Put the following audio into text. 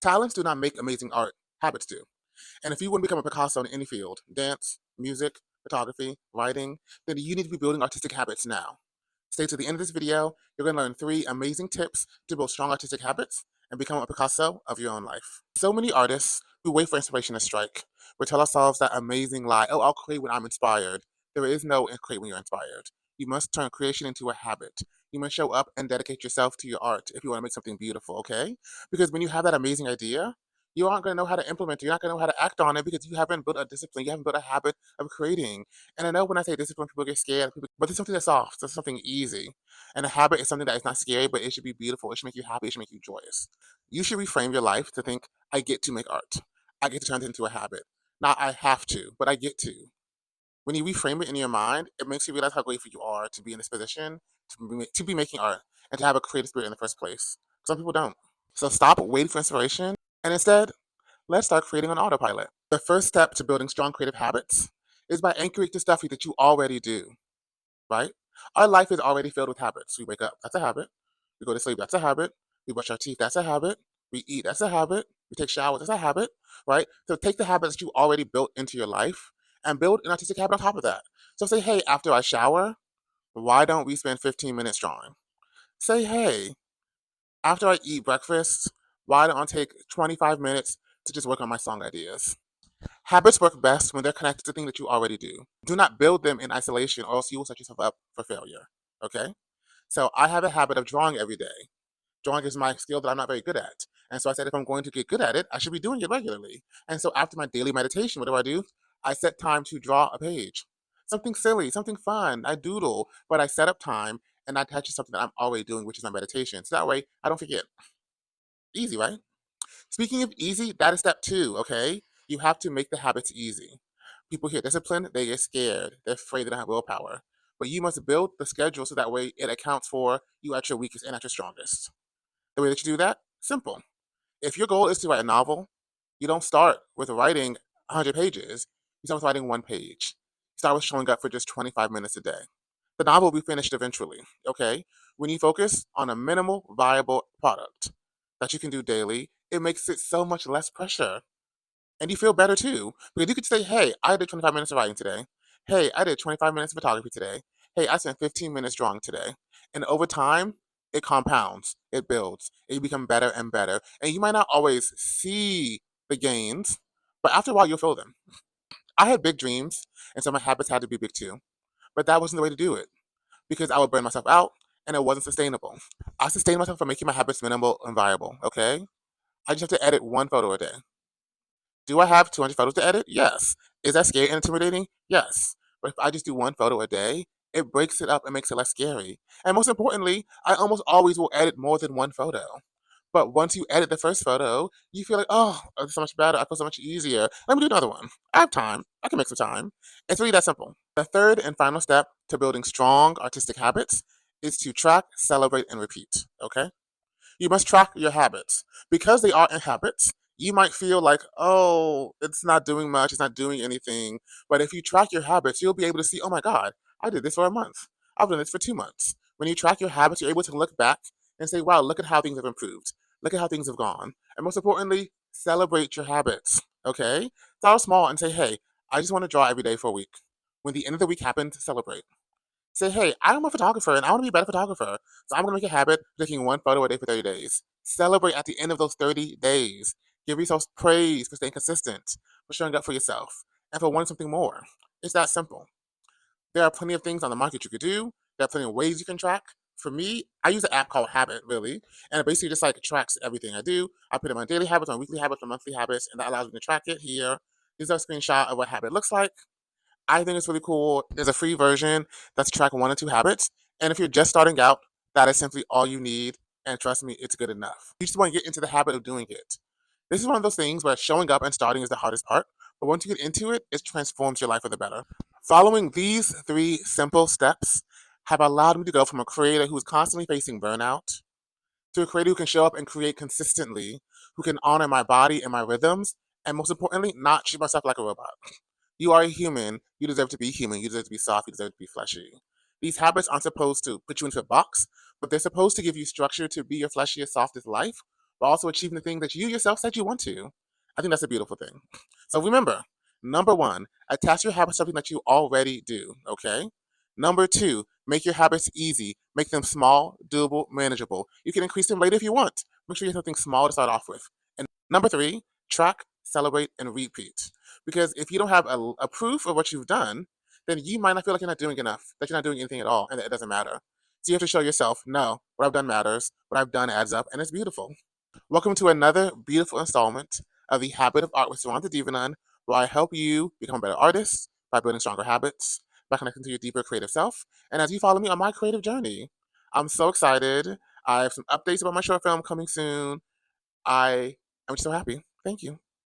Talents do not make amazing art, habits do. And if you want to become a Picasso in any field, dance, music, photography, writing, then you need to be building artistic habits now. Stay to the end of this video. You're going to learn 3 amazing tips to build strong artistic habits and become a Picasso of your own life. So many artists who wait for inspiration to strike. We tell ourselves that amazing lie, oh, I'll create when I'm inspired. There is no create when you're inspired. You must turn creation into a habit. You must show up and dedicate yourself to your art if you want to make something beautiful, okay? Because when you have that amazing idea, you aren't going to know how to implement it. You're not going to know how to act on it because you haven't built a discipline. You haven't built a habit of creating. And I know when I say discipline, people get scared, but it's something that's soft. It's something easy. And a habit is something that is not scary, but it should be beautiful. It should make you happy. It should make you joyous. You should reframe your life to think, I get to make art. I get to turn it into a habit. Not I have to, but I get to. When you reframe it in your mind, it makes you realize how grateful you are to be in this position, to be making art, and to have a creative spirit in the first place. Some people don't. So stop waiting for inspiration and instead let's start creating on autopilot. The first step to building strong creative habits is by anchoring to stuff that you already do, right? Our life is already filled with habits. We wake up, that's a habit. We go to sleep, that's a habit. We brush our teeth, that's a habit. We eat, that's a habit. We take showers, that's a habit, right? So take the habits that you already built into your life and build an artistic habit on top of that. So say, hey, after I shower, why don't we spend 15 minutes drawing? Say, hey, after I eat breakfast, why don't I take 25 minutes to just work on my song ideas? Habits work best when they're connected to things that you already do. Do not build them in isolation, or else you will set yourself up for failure. Okay? So I have a habit of drawing every day. Drawing is my skill that I'm not very good at. And so I said, if I'm going to get good at it, I should be doing it regularly. And so after my daily meditation, what do? I set time to draw a page. Something silly, something fun. I doodle, but I set up time and I attach to something that I'm already doing, which is my meditation. So that way I don't forget. Easy, right? Speaking of easy, that is step 2, okay? You have to make the habits easy. People hear discipline, they get scared. They're afraid they don't have willpower. But you must build the schedule so that way it accounts for you at your weakest and at your strongest. The way that you do that? Simple. If your goal is to write a novel, you don't start with writing 100 pages. You start with writing 1 page. You start with showing up for just 25 minutes a day. The novel will be finished eventually, okay? When you focus on a minimal viable product that you can do daily, it makes it so much less pressure. And you feel better too. Because you could say, hey, I did 25 minutes of writing today. Hey, I did 25 minutes of photography today. Hey, I spent 15 minutes drawing today. And over time, it compounds, it builds, and you become better and better. And you might not always see the gains, but after a while, you'll feel them. I had big dreams, and so my habits had to be big too. But that wasn't the way to do it because I would burn myself out and it wasn't sustainable. I sustained myself by making my habits minimal and viable, okay? I just have to edit 1 photo a day. Do I have 200 photos to edit? Yes. Is that scary and intimidating? Yes. But if I just do 1 photo a day, it breaks it up and makes it less scary. And most importantly, I almost always will edit more than 1 photo. But once you edit the first photo, you feel like, oh, it's so much better. I feel so much easier. Let me do another one. I have time. I can make some time. It's really that simple. The third and final step to building strong artistic habits is to track, celebrate, and repeat. Okay? You must track your habits. Because they are in habits, you might feel like, oh, it's not doing much, it's not doing anything. But if you track your habits, you'll be able to see, oh my God, I did this for a month. I've done this for 2 months. When you track your habits, you're able to look back and say, wow, look at how things have improved. Look at how things have gone. And most importantly, celebrate your habits. Okay? Start small and say, hey, I just want to draw every day for a week. When the end of the week happens, celebrate. Say, hey, I'm a photographer and I want to be a better photographer. So I'm going to make a habit of taking 1 photo a day for 30 days. Celebrate at the end of those 30 days. Give yourself praise for staying consistent, for showing up for yourself, and for wanting something more. It's that simple. There are plenty of things on the market you could do. There are plenty of ways you can track. For me, I use an app called Habit, really. And it basically just like tracks everything I do. I put in my daily habits, my weekly habits, my monthly habits, and that allows me to track it here. Here's a screenshot of what habit looks like. I think it's really cool. There's a free version that's track 1 or 2 habits. And if you're just starting out, that is simply all you need. And trust me, it's good enough. You just want to get into the habit of doing it. This is one of those things where showing up and starting is the hardest part. But once you get into it, it transforms your life for the better. Following these 3 simple steps have allowed me to go from a creator who's constantly facing burnout to a creator who can show up and create consistently, who can honor my body and my rhythms, and most importantly, not treat myself like a robot. You are a human. You deserve to be human. You deserve to be soft. You deserve to be fleshy. These habits aren't supposed to put you into a box, but they're supposed to give you structure to be your fleshiest, softest life while also achieving the thing that you yourself said you want to. I think that's a beautiful thing. So remember, number one, attach your habits to something that you already do, okay? Number two, make your habits easy. Make them small, doable, manageable. You can increase them later if you want. Make sure you have something small to start off with. And number three, track, celebrate, and repeat. Because if you don't have a proof of what you've done, then you might not feel like you're not doing enough, that you're not doing anything at all, and that it doesn't matter. So you have to show yourself, no, what I've done matters, what I've done adds up, and it's beautiful. Welcome to another beautiful installment of the Habit of Art with Samantha Divanan, where I help you become a better artist by building stronger habits, by connecting to your deeper creative self, and as you follow me on my creative journey. I'm so excited. I have some updates about my short film coming soon. I am just so happy. Thank you.